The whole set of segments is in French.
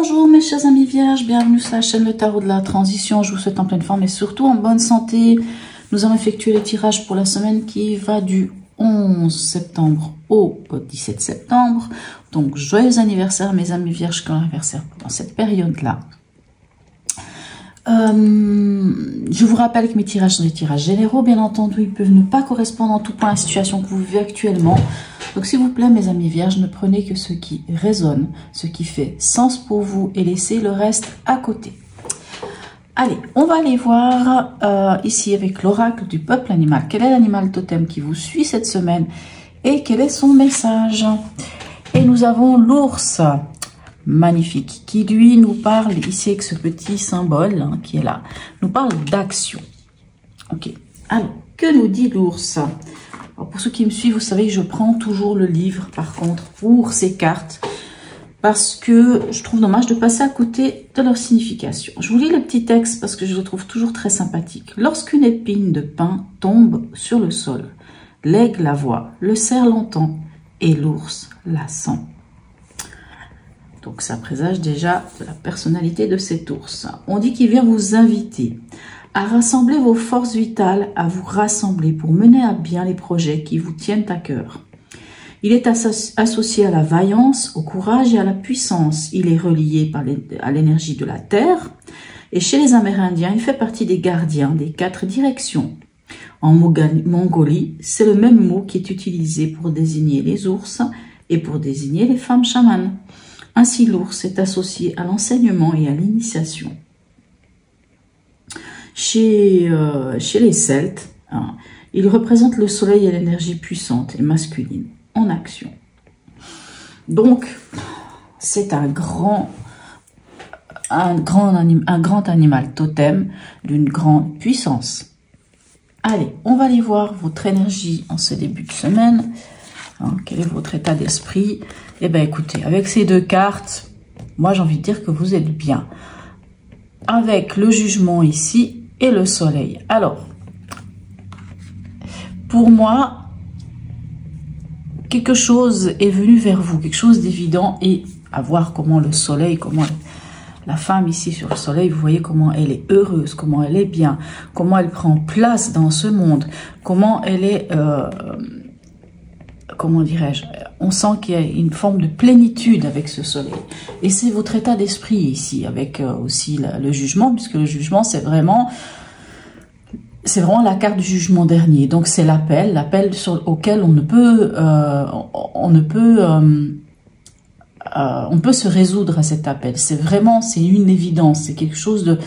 Bonjour mes chers amis vierges, bienvenue sur la chaîne Le Tarot de la Transition. Je vous souhaite en pleine forme et surtout en bonne santé. Nous allons effectuer les tirages pour la semaine qui va du 11 septembre au 17 septembre. Donc joyeux anniversaire mes amis vierges qui ont l'anniversaire dans cette période-là. Je vous rappelle que mes tirages sont des tirages généraux, bien entendu, ils peuvent ne pas correspondre en tout point à la situation que vous vivez actuellement. Donc s'il vous plaît, mes amis vierges, ne prenez que ce qui résonne, ce qui fait sens pour vous et laissez le reste à côté. Allez, on va aller voir ici avec l'oracle du peuple animal. Quel est l'animal totem qui vous suit cette semaine et quel est son message? Et nous avons l'ours. Magnifique, qui lui nous parle ici avec ce petit symbole hein, qui est là, nous parle d'action. Ok, alors, que nous dit l'ours? Pour ceux qui me suivent, vous savez que je prends toujours le livre, par contre, pour ces cartes, parce que je trouve dommage de passer à côté de leur signification. Je vous lis le petit texte parce que je le trouve toujours très sympathique. Lorsqu'une épine de pin tombe sur le sol, l'aigle la voit, le cerf l'entend et l'ours la sent. Donc ça présage déjà de la personnalité de cet ours. On dit qu'il vient vous inviter à rassembler vos forces vitales, à vous rassembler pour mener à bien les projets qui vous tiennent à cœur. Il est associé à la vaillance, au courage et à la puissance. Il est relié à l'énergie de la terre. Et chez les Amérindiens, il fait partie des gardiens des 4 directions. En Mongolie, c'est le même mot qui est utilisé pour désigner les ours et pour désigner les femmes chamanes. Ainsi, l'ours est associé à l'enseignement et à l'initiation. Chez les Celtes, hein, il représente le soleil et l'énergie puissante et masculine en action. Donc, c'est un grand animal totem d'une grande puissance. Allez, on va aller voir votre énergie en ce début de semaine. Hein, quel est votre état d'esprit? Eh bien, écoutez, avec ces 2 cartes, moi, j'ai envie de dire que vous êtes bien. Avec le jugement ici et le soleil. Alors, pour moi, quelque chose est venu vers vous, quelque chose d'évident, et à voir comment le soleil, comment la femme ici sur le soleil, vous voyez comment elle est heureuse, comment elle est bien, comment elle prend place dans ce monde, comment elle est... comment dirais-je, on sent qu'il y a une forme de plénitude avec ce soleil. Et c'est votre état d'esprit ici, avec aussi le jugement, puisque le jugement, c'est vraiment la carte du jugement dernier. Donc c'est l'appel auquel on peut se résoudre à cet appel. C'est une évidence, c'est quelque chose de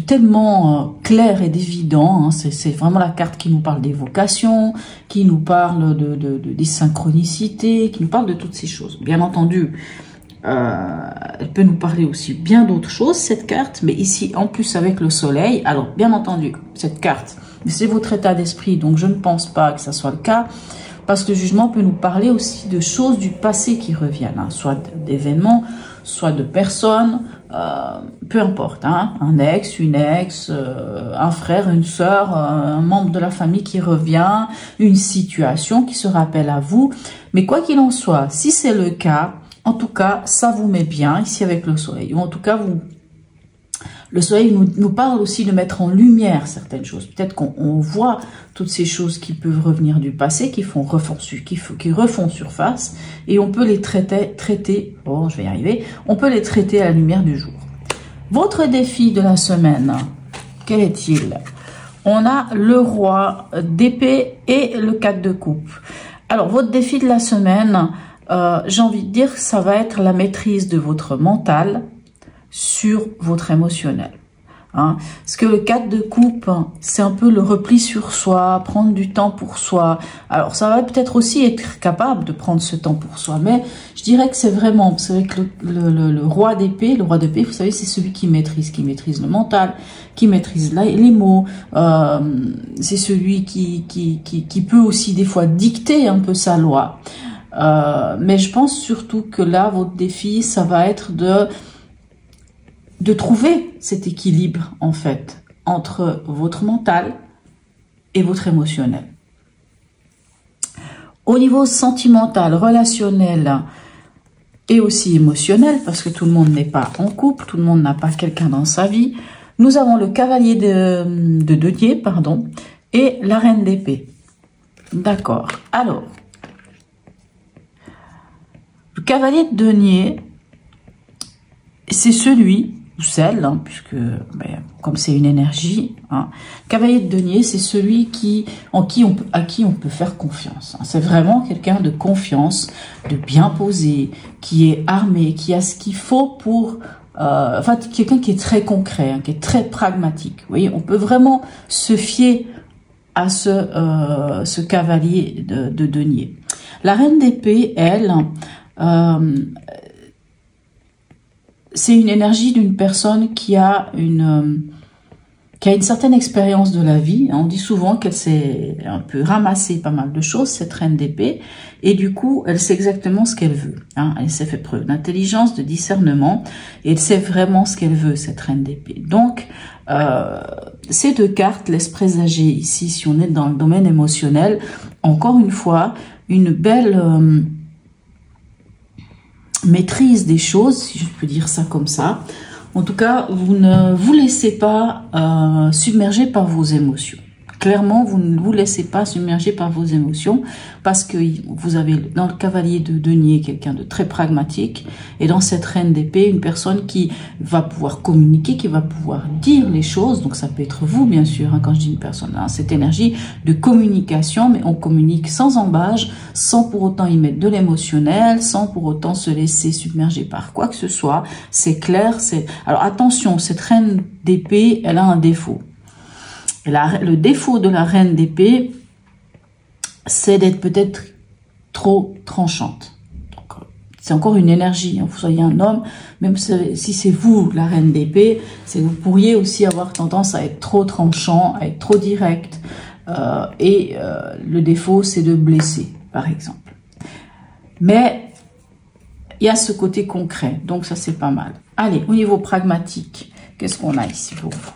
tellement clair et d'évident, hein. C'est vraiment la carte qui nous parle des vocations, qui nous parle des synchronicités, qui nous parle de toutes ces choses. Bien entendu, elle peut nous parler aussi bien d'autres choses, cette carte, mais ici, en plus avec le soleil, alors bien entendu, cette carte, c'est votre état d'esprit, donc je ne pense pas que ça soit le cas, parce que le jugement peut nous parler aussi de choses du passé qui reviennent, hein, soit d'événements, soit de personnes, peu importe, hein, un ex, une ex, un frère, une sœur, un membre de la famille qui revient, une situation qui se rappelle à vous. Mais quoi qu'il en soit, si c'est le cas, en tout cas, ça vous met bien ici avec le soleil. Ou en tout cas, le soleil nous parle aussi de mettre en lumière certaines choses. Peut-être qu'on voit toutes ces choses qui peuvent revenir du passé, qui refont surface, et on peut les traiter, oh, je vais y arriver, on peut les traiter à la lumière du jour. Votre défi de la semaine, quel est-il? On a le roi d'épée et le 4 de coupe. Alors, votre défi de la semaine, j'ai envie de dire que ça va être la maîtrise de votre mental sur votre émotionnel. Hein. Parce que le 4 de coupe, c'est un peu le repli sur soi, prendre du temps pour soi. Alors, ça va peut-être aussi être capable de prendre ce temps pour soi, mais je dirais que c'est vraiment, vous savez que le roi d'épée, vous savez, c'est celui qui maîtrise le mental, qui maîtrise les mots, c'est celui qui peut aussi des fois dicter un peu sa loi. Mais je pense surtout que là, votre défi, ça va être de trouver cet équilibre, en fait, entre votre mental et votre émotionnel. Au niveau sentimental, relationnel, et aussi émotionnel, parce que tout le monde n'est pas en couple, tout le monde n'a pas quelqu'un dans sa vie. Nous avons le cavalier de denier, pardon, et la reine d'épée. D'accord. Alors, le cavalier de denier, c'est celui ou celle, hein, puisque comme c'est une énergie, hein, cavalier de denier, c'est celui à qui on peut faire confiance. Hein. C'est vraiment quelqu'un de confiance, de bien posé, qui est armé, qui a ce qu'il faut pour... enfin, quelqu'un qui est très concret, hein, qui est très pragmatique. Vous voyez, on peut vraiment se fier à ce cavalier de denier. La reine d'épée, elle... c'est une énergie d'une personne qui a une certaine expérience de la vie. On dit souvent qu'elle s'est un peu ramassé pas mal de choses, cette reine d'épée, et du coup, elle sait exactement ce qu'elle veut. Hein. Elle s'est fait preuve d'intelligence, de discernement, et elle sait vraiment ce qu'elle veut, cette reine d'épée. Donc, ces deux cartes laissent présager ici, si on est dans le domaine émotionnel, encore une fois, une belle... maîtrise des choses, si je peux dire ça comme ça. En tout cas, vous ne vous laissez pas submerger par vos émotions. Clairement, vous ne vous laissez pas submerger par vos émotions parce que vous avez dans le cavalier de denier quelqu'un de très pragmatique et dans cette reine d'épée, une personne qui va pouvoir communiquer, qui va pouvoir dire les choses. Donc ça peut être vous, bien sûr, hein, quand je dis une personne, hein, cette énergie de communication, mais on communique sans embâche, sans pour autant y mettre de l'émotionnel, sans pour autant se laisser submerger par quoi que ce soit. C'est clair, Alors attention, cette reine d'épée, elle a un défaut. Le défaut de la reine d'épée, c'est d'être peut-être trop tranchante. C'est encore une énergie. Hein. Vous soyez un homme, même si c'est vous la reine d'épée, vous pourriez aussi avoir tendance à être trop tranchant, à être trop direct. Le défaut, c'est de blesser, par exemple. Mais il y a ce côté concret, donc ça c'est pas mal. Allez, au niveau pragmatique, qu'est-ce qu'on a ici pour vous?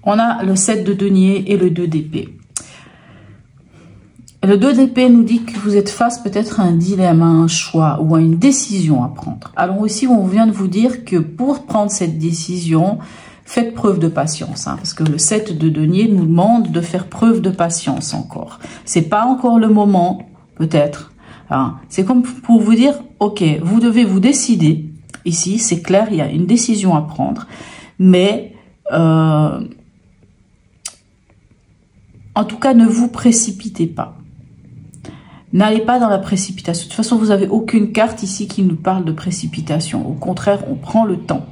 On a le 7 de denier et le 2 d'épée. Le 2 d'épée nous dit que vous êtes face peut-être à un dilemme, à un choix ou à une décision à prendre. Alors ici, on vient de vous dire que pour prendre cette décision, faites preuve de patience. Hein, parce que le 7 de denier nous demande de faire preuve de patience encore. C'est pas encore le moment, peut-être. Hein, c'est comme pour vous dire, ok, vous devez vous décider. Ici, c'est clair, il y a une décision à prendre. Mais... en tout cas, ne vous précipitez pas. N'allez pas dans la précipitation. De toute façon, vous n'avez aucune carte ici qui nous parle de précipitation. Au contraire, on prend le temps.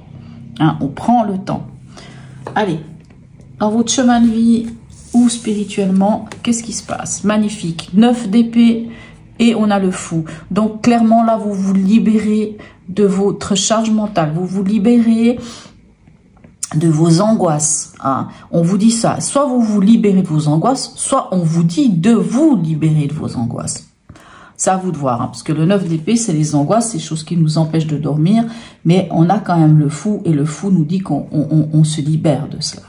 Hein, on prend le temps. Allez, dans votre chemin de vie ou spirituellement, qu'est-ce qui se passe? Magnifique. 9 d'épée et on a le fou. Donc, clairement, là, vous vous libérez de votre charge mentale. Vous vous libérez... de vos angoisses. Hein. On vous dit ça. Soit vous vous libérez de vos angoisses, soit on vous dit de vous libérer de vos angoisses. C'est à vous de voir. Hein, parce que le 9 d'épée, c'est les angoisses, c'est les choses qui nous empêchent de dormir. Mais on a quand même le fou. Et le fou nous dit qu'on se libère de cela.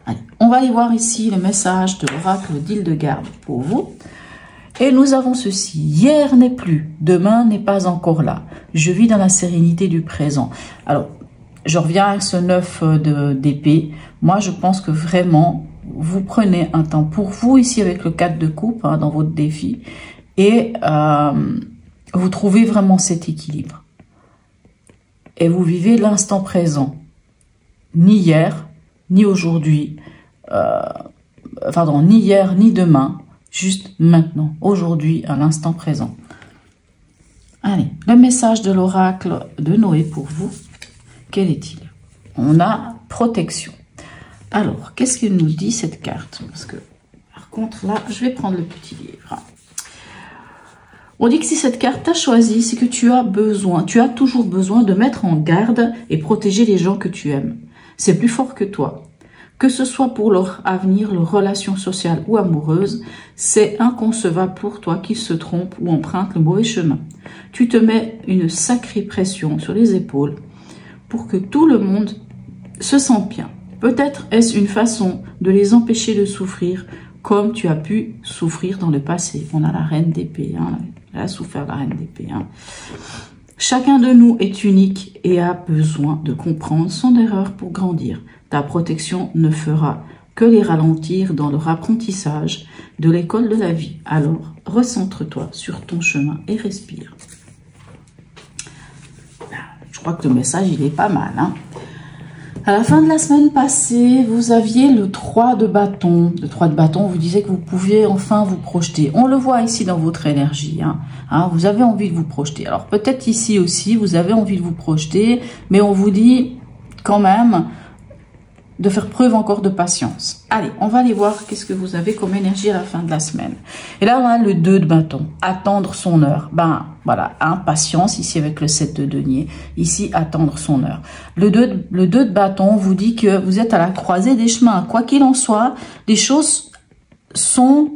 Allez, on va aller voir ici le message de l'oracle d'Hildegarde pour vous. Et nous avons ceci. Hier n'est plus. Demain n'est pas encore là. Je vis dans la sérénité du présent. Alors, je reviens avec ce 9 d'épée. Moi, je pense que vraiment, vous prenez un temps pour vous ici avec le 4 de coupe hein, dans votre défi. Et vous trouvez vraiment cet équilibre. Et vous vivez l'instant présent. Ni hier, ni aujourd'hui. Pardon, ni hier, ni demain. Juste maintenant, aujourd'hui, à l'instant présent. Allez, le message de l'oracle de Noé pour vous. Quel est-il? On a protection. Alors, qu'est-ce qu'il nous dit cette carte? Parce que, par contre, là, je vais prendre le petit livre. On dit que si cette carte t'a choisi, c'est que tu as toujours besoin de mettre en garde et protéger les gens que tu aimes. C'est plus fort que toi. Que ce soit pour leur avenir, leur relation sociale ou amoureuse, c'est inconcevable pour toi qu'ils se trompent ou empruntent le mauvais chemin. Tu te mets une sacrée pression sur les épaules pour que tout le monde se sente bien. Peut-être est-ce une façon de les empêcher de souffrir comme tu as pu souffrir dans le passé. On a la reine d'épée, hein, Elle a souffert, la reine d'épée. Hein. Chacun de nous est unique et a besoin de comprendre son erreur pour grandir. Ta protection ne fera que les ralentir dans leur apprentissage de l'école de la vie. Alors, recentre-toi sur ton chemin et respire. Je crois que le message, il est pas mal. Hein. À la fin de la semaine passée, vous aviez le 3 de bâton. Le 3 de bâton vous disait que vous pouviez enfin vous projeter. On le voit ici dans votre énergie. Hein, vous avez envie de vous projeter. Alors peut-être ici aussi, vous avez envie de vous projeter, mais on vous dit quand même de faire preuve encore de patience. Allez, on va aller voir qu'est-ce que vous avez comme énergie à la fin de la semaine. Et là, on a le 2 de bâton. Attendre son heure. Ben, voilà, hein, patience, ici avec le 7 de denier. Ici, attendre son heure. Le 2 de bâton vous dit que vous êtes à la croisée des chemins. Quoi qu'il en soit, les choses sont...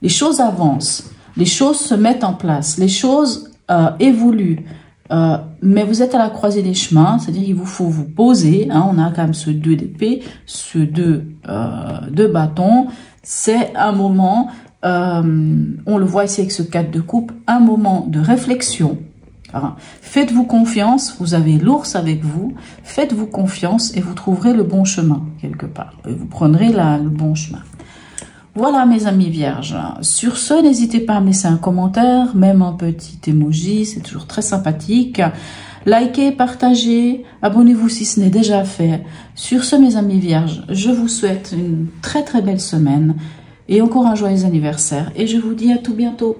les choses avancent. Les choses se mettent en place. Les choses évoluent. Mais vous êtes à la croisée des chemins, c'est-à-dire qu'il vous faut vous poser. Hein, on a quand même ce 2 d'épée, ce 2 de bâton. C'est un moment, on le voit ici avec ce 4 de coupe, un moment de réflexion. Hein. Faites-vous confiance, vous avez l'ours avec vous. Faites-vous confiance et vous trouverez le bon chemin quelque part. Et vous prendrez le bon chemin. Voilà mes amis vierges, sur ce n'hésitez pas à me laisser un commentaire, même un petit emoji, c'est toujours très sympathique. Likez, partagez, abonnez-vous si ce n'est déjà fait. Sur ce mes amis vierges, je vous souhaite une très très belle semaine et encore un joyeux anniversaire et je vous dis à tout bientôt.